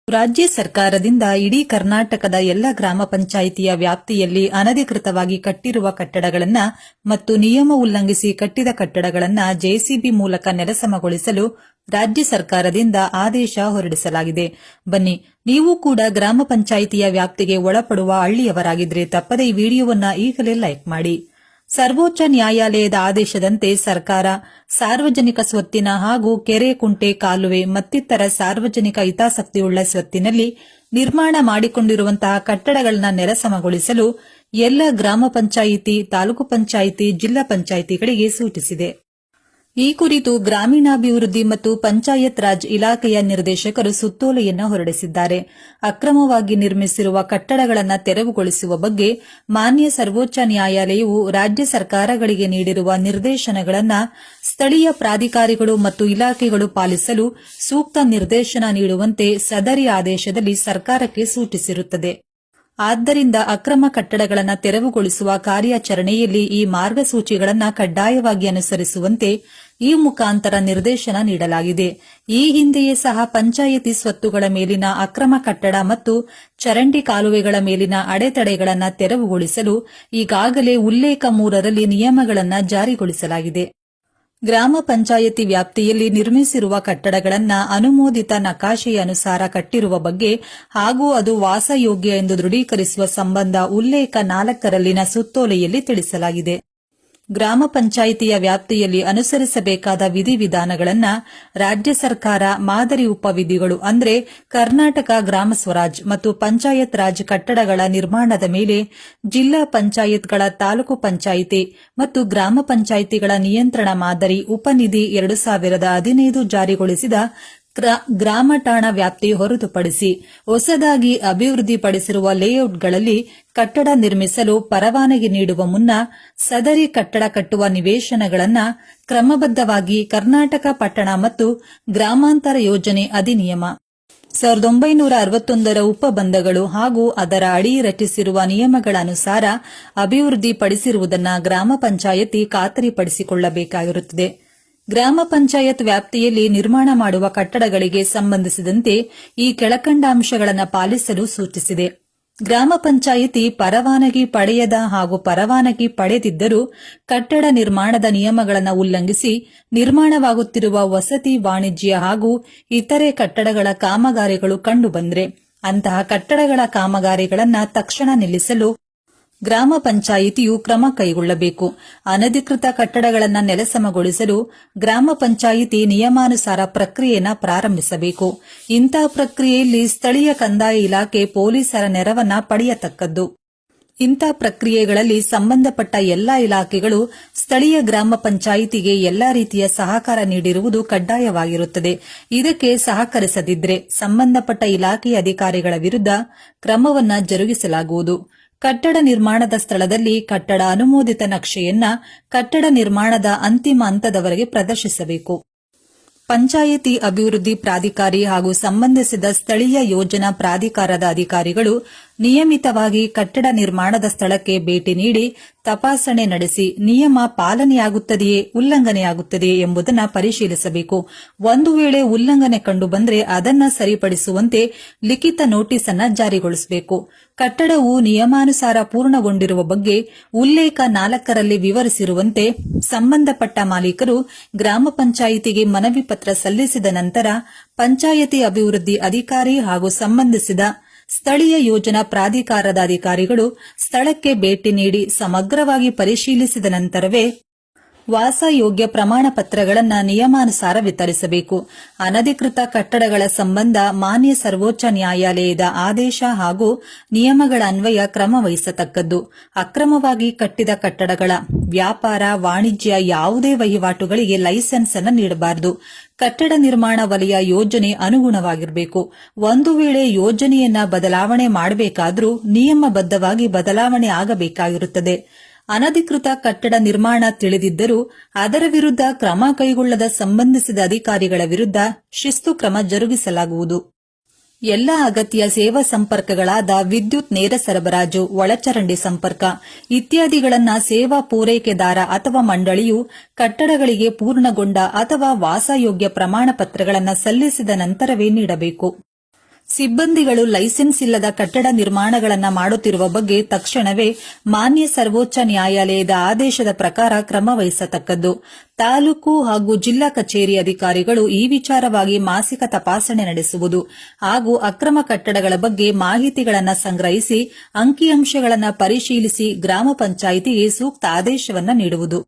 ರಾಜ್ಯ ಸರ್ಕಾರದಿಂದ ಇಡೀ ಕರ್ನಾಟಕದ ಎಲ್ಲ ಗ್ರಾಮ ಪಂಚಾಯಿತಿಯ ವ್ಯಾಪ್ತಿಯಲ್ಲಿ ಅನಧಿಕೃತವಾಗಿ ಕಟ್ಟಿರುವ ಕಟ್ಟಡಗಳನ್ನು ಮತ್ತು ನಿಯಮ ಉಲ್ಲಂಘಿಸಿ ಕಟ್ಟಿದ ಕಟ್ಟಡಗಳನ್ನು ಜೆಸಿಬಿ ಮೂಲಕ ನೆಲಸಮಗೊಳಿಸಲು ರಾಜ್ಯ ಸರ್ಕಾರದಿಂದ ಆದೇಶ ಹೊರಡಿಸಲಾಗಿದೆ. ಬನ್ನಿ, ನೀವು ಕೂಡ ಗ್ರಾಮ ಪಂಚಾಯಿತಿಯ ವ್ಯಾಪ್ತಿಗೆ ಒಳಪಡುವ ಹಳ್ಳಿಯವರಾಗಿದ್ರೆ ತಪ್ಪದೇ ಈ ವಿಡಿಯೋವನ್ನು ಈಗಲೇ ಲೈಕ್ ಮಾಡಿ. ಸರ್ವೋಚ್ಚ ನ್ಯಾಯಾಲಯದ ಆದೇಶದಂತೆ ಸರ್ಕಾರ ಸಾರ್ವಜನಿಕ ಸ್ವತ್ತಿನ ಹಾಗೂ ಕೆರೆ, ಕುಂಟೆ, ಕಾಲುವೆ ಮತ್ತಿತರ ಸಾರ್ವಜನಿಕ ಹಿತಾಸಕ್ತಿಯುಳ್ಳ ಸ್ವತ್ತಿನಲ್ಲಿ ನಿರ್ಮಾಣ ಮಾಡಿಕೊಂಡಿರುವಂತಹ ಕಟ್ಟಡಗಳನ್ನು ನೆಲಸಮಗೊಳಿಸಲು ಎಲ್ಲ ಗ್ರಾಮ ಪಂಚಾಯಿತಿ, ತಾಲೂಕು ಪಂಚಾಯಿತಿ, ಜಿಲ್ಲಾ ಪಂಚಾಯಿತಿಗಳಿಗೆ ಸೂಚಿಸಿದೆ. ಈ ಕುರಿತು ಗ್ರಾಮೀಣಾಭಿವೃದ್ಧಿ ಮತ್ತು ಪಂಚಾಯತ್ ರಾಜ್ ಇಲಾಖೆಯ ನಿರ್ದೇಶಕರು ಸುತ್ತೋಲೆಯನ್ನು ಹೊರಡಿಸಿದ್ದಾರೆ. ಅಕ್ರಮವಾಗಿ ನಿರ್ಮಿಸಿರುವ ಕಟ್ಟಡಗಳನ್ನು ತೆರವುಗೊಳಿಸುವ ಬಗ್ಗೆ ಮಾನ್ಯ ಸರ್ವೋಚ್ಚ ನ್ಯಾಯಾಲಯವು ರಾಜ್ಯ ಸರ್ಕಾರಗಳಿಗೆ ನೀಡಿರುವ ನಿರ್ದೇಶನಗಳನ್ನು ಸ್ಥಳೀಯ ಪ್ರಾಧಿಕಾರಿಗಳು ಮತ್ತು ಇಲಾಖೆಗಳು ಪಾಲಿಸಲು ಸೂಕ್ತ ನಿರ್ದೇಶನ ನೀಡುವಂತೆ ಸದರಿ ಆದೇಶದಲ್ಲಿ ಸರ್ಕಾರಕ್ಕೆ ಸೂಚಿಸಿರುತ್ತದೆ. ಆದ್ದರಿಂದ ಅಕ್ರಮ ಕಟ್ಟಡಗಳನ್ನು ತೆರವುಗೊಳಿಸುವ ಕಾರ್ಯಾಚರಣೆಯಲ್ಲಿ ಈ ಮಾರ್ಗಸೂಚಿಗಳನ್ನು ಕಡ್ಡಾಯವಾಗಿ ಅನುಸರಿಸುವಂತೆ ಈ ಮುಖಾಂತರ ನಿರ್ದೇಶನ ನೀಡಲಾಗಿದೆ. ಈ ಹಿಂದೆಯೇ ಸಹ ಪಂಚಾಯಿತಿ ಸ್ವತ್ತುಗಳ ಮೇಲಿನ ಅಕ್ರಮ ಕಟ್ಟಡ ಮತ್ತು ಚರಂಡಿ ಕಾಲುವೆಗಳ ಮೇಲಿನ ಅಡೆತಡೆಗಳನ್ನು ತೆರವುಗೊಳಿಸಲು ಈಗಾಗಲೇ ಉಲ್ಲೇಖ 3ರಲ್ಲಿ ನಿಯಮಗಳನ್ನು ಜಾರಿಗೊಳಿಸಲಾಗಿದೆ. ಗ್ರಾಮ ಪಂಚಾಯಿತಿ ವ್ಯಾಪ್ತಿಯಲ್ಲಿ ನಿರ್ಮಿಸಿರುವ ಕಟ್ಟಡಗಳನ್ನು ಅನುಮೋದಿತ ನಕಾಶೆಯ ಅನುಸಾರ ಕಟ್ಟಿರುವ ಬಗ್ಗೆ ಹಾಗೂ ಅದು ವಾಸಯೋಗ್ಯ ಎಂದು ದೃಢೀಕರಿಸುವ ಸಂಬಂಧ ಉಲ್ಲೇಖ 4ರಲ್ಲಿನ ಸುತ್ತೋಲೆಯಲ್ಲಿ ತಿಳಿಸಲಾಗಿದೆ. ಗ್ರಾಮ ಪಂಚಾಯಿತಿಯ ವ್ಯಾಪ್ತಿಯಲ್ಲಿ ಅನುಸರಿಸಬೇಕಾದ ವಿಧಿವಿಧಾನಗಳನ್ನು ರಾಜ್ಯ ಸರ್ಕಾರ ಮಾದರಿ ಉಪವಿಧಿಗಳು ಅಂದರೆ ಕರ್ನಾಟಕ ಗ್ರಾಮ ಸ್ವರಾಜ್ ಮತ್ತು ಪಂಚಾಯತ್ ರಾಜ್ ಕಟ್ಟಡಗಳ ನಿರ್ಮಾಣದ ಮೇಲೆ ಜಿಲ್ಲಾ ಪಂಚಾಯತ್ಗಳ, ತಾಲೂಕು ಪಂಚಾಯಿತಿ ಮತ್ತು ಗ್ರಾಮ ಪಂಚಾಯಿತಿಗಳ ನಿಯಂತ್ರಣ ಮಾದರಿ ಉಪನಿಧಿ 2015 ಜಾರಿಗೊಳಿಸಿದ ಗ್ರಾಮ ಠಾಣಾ ವ್ಯಾಪ್ತಿ ಹೊರತುಪಡಿಸಿ ಹೊಸದಾಗಿ ಅಭಿವೃದ್ಧಿಪಡಿಸಿರುವ ಲೇಔಟ್ಗಳಲ್ಲಿ ಕಟ್ಟಡ ನಿರ್ಮಿಸಲು ಪರವಾನಗಿ ನೀಡುವ ಮುನ್ನ ಸದರಿ ಕಟ್ಟಡ ಕಟ್ಟುವ ನಿವೇಶನಗಳನ್ನು ಕ್ರಮಬದ್ಧವಾಗಿ ಕರ್ನಾಟಕ ಪಟ್ಟಣ ಮತ್ತು ಗ್ರಾಮಾಂತರ ಯೋಜನೆ ಅಧಿನಿಯಮ 1961ರ ಉಪಬಂಧಗಳು ಹಾಗೂ ಅದರ ಅಡಿ ರಚಿಸಿರುವ ನಿಯಮಗಳ ಅನುಸಾರ ಅಭಿವೃದ್ಧಿಪಡಿಸಿರುವುದನ್ನು ಗ್ರಾಮ ಪಂಚಾಯಿತಿ ಖಾತರಿಪಡಿಸಿಕೊಳ್ಳಬೇಕಾಗಿರುತ್ತದೆ. ಗ್ರಾಮ ಪಂಚಾಯತ್ ವ್ಯಾಪ್ತಿಯಲ್ಲಿ ನಿರ್ಮಾಣ ಮಾಡುವ ಕಟ್ಟಡಗಳಿಗೆ ಸಂಬಂಧಿಸಿದಂತೆ ಈ ಕೆಳಕಂಡ ಅಂಶಗಳನ್ನು ಪಾಲಿಸಲು ಸೂಚಿಸಿದೆ. ಗ್ರಾಮ ಪಂಚಾಯಿತಿ ಪರವಾನಗಿ ಪಡೆಯದ ಹಾಗೂ ಪರವಾನಗಿ ಪಡೆದಿದ್ದರೂ ಕಟ್ಟಡ ನಿರ್ಮಾಣದ ನಿಯಮಗಳನ್ನು ಉಲ್ಲಂಘಿಸಿ ನಿರ್ಮಾಣವಾಗುತ್ತಿರುವ ವಸತಿ, ವಾಣಿಜ್ಯ ಹಾಗೂ ಇತರೆ ಕಟ್ಟಡಗಳ ಕಾಮಗಾರಿಗಳು ಕಂಡುಬಂದರೆ ಅಂತಹ ಕಟ್ಟಡಗಳ ಕಾಮಗಾರಿಗಳನ್ನು ತಕ್ಷಣ ನಿಲ್ಲಿಸಲು ಗ್ರಾಮ ಪಂಚಾಯಿತಿಯು ಕ್ರಮ ಕೈಗೊಳ್ಳಬೇಕು. ಅನಧಿಕೃತ ಕಟ್ಟಡಗಳನ್ನು ನೆಲಸಮಗೊಳಿಸಲು ಗ್ರಾಮ ಪಂಚಾಯಿತಿ ನಿಯಮಾನುಸಾರ ಪ್ರಕ್ರಿಯೆಯನ್ನು ಪ್ರಾರಂಭಿಸಬೇಕು. ಇಂತಹ ಪ್ರಕ್ರಿಯೆಯಲ್ಲಿ ಸ್ಥಳೀಯ ಕಂದಾಯ ಇಲಾಖೆ ಪೊಲೀಸರ ನೆರವನ್ನ ಪಡೆಯತಕ್ಕದ್ದು. ಇಂಥ ಪ್ರಕ್ರಿಯೆಗಳಲ್ಲಿ ಸಂಬಂಧಪಟ್ಟ ಎಲ್ಲಾ ಇಲಾಖೆಗಳು ಸ್ಥಳೀಯ ಗ್ರಾಮ ಪಂಚಾಯಿತಿಗೆ ಎಲ್ಲಾ ರೀತಿಯ ಸಹಕಾರ ನೀಡಿರುವುದು ಕಡ್ಡಾಯವಾಗಿರುತ್ತದೆ. ಇದಕ್ಕೆ ಸಹಕರಿಸದಿದ್ದರೆ ಸಂಬಂಧಪಟ್ಟ ಇಲಾಖೆಯ ಅಧಿಕಾರಿಗಳ ವಿರುದ್ಧ ಕ್ರಮವನ್ನು ಜರುಗಿಸಲಾಗುವುದು. ಕಟ್ಟಡ ನಿರ್ಮಾಣದ ಸ್ಥಳದಲ್ಲಿ ಕಟ್ಟಡ ಅನುಮೋದಿತ ನಕ್ಷೆಯನ್ನ ಕಟ್ಟಡ ನಿರ್ಮಾಣದ ಅಂತಿಮ ಹಂತದವರೆಗೆ ಪ್ರದರ್ಶಿಸಬೇಕು. ಪಂಚಾಯಿತಿ ಅಭಿವೃದ್ಧಿ ಪ್ರಾಧಿಕಾರಿ ಹಾಗೂ ಸಂಬಂಧಿಸಿದ ಸ್ಥಳೀಯ ಯೋಜನಾ ಪ್ರಾಧಿಕಾರದ ಅಧಿಕಾರಿಗಳು ನಿಯಮಿತವಾಗಿ ಕಟ್ಟಡ ನಿರ್ಮಾಣದ ಸ್ಥಳಕ್ಕೆ ಭೇಟಿ ನೀಡಿ ತಪಾಸಣೆ ನಡೆಸಿ ನಿಯಮ ಪಾಲನೆಯಾಗುತ್ತದೆಯೇ, ಉಲ್ಲಂಘನೆಯಾಗುತ್ತದೆಯೇ ಎಂಬುದನ್ನು ಪರಿಶೀಲಿಸಬೇಕು. ಒಂದು ವೇಳೆ ಉಲ್ಲಂಘನೆ ಕಂಡುಬಂದರೆ ಅದನ್ನು ಸರಿಪಡಿಸುವಂತೆ ಲಿಖಿತ ನೋಟಿಸ್ ಅನ್ನು ಜಾರಿಗೊಳಿಸಬೇಕು. ಕಟ್ಟಡವು ನಿಯಮಾನುಸಾರ ಪೂರ್ಣಗೊಂಡಿರುವ ಬಗ್ಗೆ ಉಲ್ಲೇಖ 4ರಲ್ಲಿ ವಿವರಿಸಿರುವಂತೆ ಸಂಬಂಧಪಟ್ಟ ಮಾಲೀಕರು ಗ್ರಾಮ ಪಂಚಾಯಿತಿಗೆ ಮನವಿ ಪತ್ರ ಸಲ್ಲಿಸಿದ ನಂತರ ಪಂಚಾಯಿತಿ ಅಭಿವೃದ್ಧಿ ಅಧಿಕಾರಿ ಹಾಗೂ ಸಂಬಂಧಿಸಿದ ಸ್ಥಳೀಯ ಯೋಜನಾ ಪ್ರಾಧಿಕಾರದ ಅಧಿಕಾರಿಗಳು ಸ್ಥಳಕ್ಕೆ ಭೇಟಿ ನೀಡಿ ಸಮಗ್ರವಾಗಿ ಪರಿಶೀಲಿಸಿದ ನಂತರವೇ ವಾಸಯೋಗ್ಯ ಪ್ರಮಾಣ ಪತ್ರಗಳನ್ನು ನಿಯಮಾನುಸಾರ ವಿತರಿಸಬೇಕು. ಅನಧಿಕೃತ ಕಟ್ಟಡಗಳ ಸಂಬಂಧ ಮಾನ್ಯ ಸರ್ವೋಚ್ಚ ನ್ಯಾಯಾಲಯದ ಆದೇಶ ಹಾಗೂ ನಿಯಮಗಳ ಅನ್ವಯ ಕ್ರಮ ವಹಿಸತಕ್ಕದ್ದು. ಅಕ್ರಮವಾಗಿ ಕಟ್ಟಿದ ಕಟ್ಟಡಗಳ ವ್ಯಾಪಾರ, ವಾಣಿಜ್ಯ ಯಾವುದೇ ವಹಿವಾಟುಗಳಿಗೆ ಲೈಸೆನ್ಸ್ ಅನ್ನು ನೀಡಬಾರದು. ಕಟ್ಟಡ ನಿರ್ಮಾಣ ವಲಯ ಯೋಜನೆ ಅನುಗುಣವಾಗಿರಬೇಕು. ಒಂದು ವೇಳೆ ಯೋಜನೆಯನ್ನ ಬದಲಾವಣೆ ಮಾಡಬೇಕಾದರೂ ನಿಯಮಬದ್ಧವಾಗಿ ಬದಲಾವಣೆ ಆಗಬೇಕಾಗಿರುತ್ತದೆ. ಅನಧಿಕೃತ ಕಟ್ಟಡ ನಿರ್ಮಾಣ ತಿಳಿದಿದ್ದರೂ ಅದರ ವಿರುದ್ಧ ಕ್ರಮ ಕೈಗೊಳ್ಳದ ಸಂಬಂಧಿಸಿದ ಅಧಿಕಾರಿಗಳ ವಿರುದ್ಧ ಶಿಸ್ತು ಕ್ರಮ ಜರುಗಿಸಲಾಗುವುದು. ಎಲ್ಲ ಅಗತ್ಯ ಸೇವಾ ಸಂಪರ್ಕಗಳಾದ ವಿದ್ಯುತ್, ನೇರ ಸರಬರಾಜು, ಒಳಚರಂಡಿ ಸಂಪರ್ಕ ಇತ್ಯಾದಿಗಳನ್ನು ಸೇವಾ ಪೂರೈಕೆದಾರ ಅಥವಾ ಮಂಡಳಿಯು ಕಟ್ಟಡಗಳಿಗೆ ಪೂರ್ಣಗೊಂಡ ಅಥವಾ ವಾಸಯೋಗ್ಯ ಪ್ರಮಾಣ ಪತ್ರಗಳನ್ನು ಸಲ್ಲಿಸಿದ ನಂತರವೇ ನೀಡಬೇಕು. ಸಿಬ್ಬಂದಿಗಳು ಲೈಸೆನ್ಸ್ ಇಲ್ಲದ ಕಟ್ಟಡ ನಿರ್ಮಾಣಗಳನ್ನು ಮಾಡುತ್ತಿರುವ ಬಗ್ಗೆ ತಕ್ಷಣವೇ ಮಾನ್ಯ ಸರ್ವೋಚ್ಚ ನ್ಯಾಯಾಲಯದ ಆದೇಶದ ಪ್ರಕಾರ ಕ್ರಮ ವಹಿಸತಕ್ಕದ್ದು. ತಾಲೂಕು ಹಾಗೂ ಜಿಲ್ಲಾ ಕಚೇರಿ ಅಧಿಕಾರಿಗಳು ಈ ವಿಚಾರವಾಗಿ ಮಾಸಿಕ ತಪಾಸಣೆ ನಡೆಸುವುದು ಹಾಗೂ ಅಕ್ರಮ ಕಟ್ಟಡಗಳ ಬಗ್ಗೆ ಮಾಹಿತಿಗಳನ್ನು ಸಂಗ್ರಹಿಸಿ ಅಂಕಿಅಂಶಗಳನ್ನು ಪರಿಶೀಲಿಸಿ ಗ್ರಾಮ ಪಂಚಾಯಿತಿಗೆ ಸೂಕ್ತ ಆದೇಶವನ್ನು ನೀಡುವುದು.